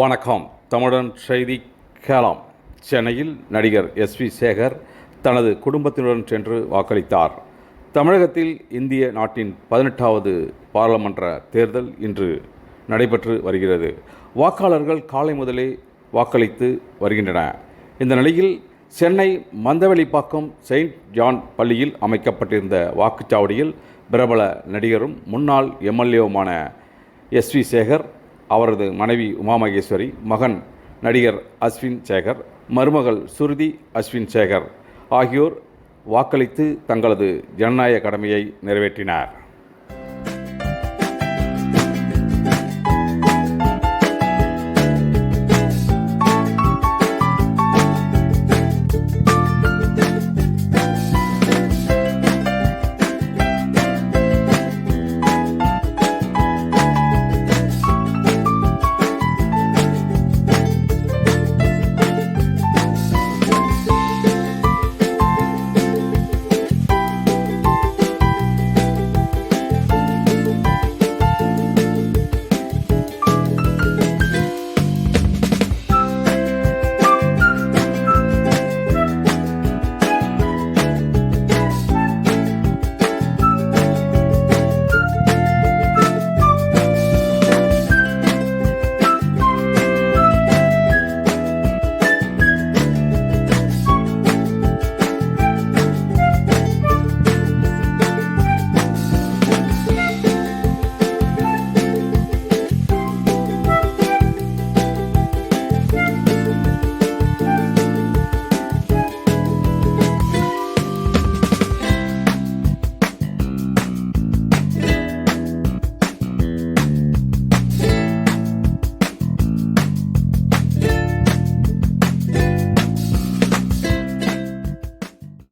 வணக்கம். தமிழன் செய்தி கேளாம். சென்னையில் நடிகர் எஸ்வி சேகர் தனது குடும்பத்தினுடன் சென்று வாக்களித்தார். தமிழகத்தில் இந்திய நாட்டின் 18வது பாராளுமன்ற தேர்தல் இன்று நடைபெற்று வருகிறது. வாக்காளர்கள் காலை முதலே வாக்களித்து வருகின்றன. இந்த நிலையில் சென்னை மந்தவெளிப்பாக்கம் செயின்ட் ஜான் பள்ளியில் அமைக்கப்பட்டிருந்த வாக்குச்சாவடியில் பிரபல நடிகரும் முன்னாள் எம்எல்ஏவுமான எஸ்வி சேகர், அவரது மனைவி உமா மகேஸ்வரி, மகன் நடிகர் அஸ்வின் சேகர், மருமகள் சுருதி அஸ்வின் சேகர் ஆகியோர் வாக்களித்து தங்களது ஜனநாயக கடமையை நிறைவேற்றினர்.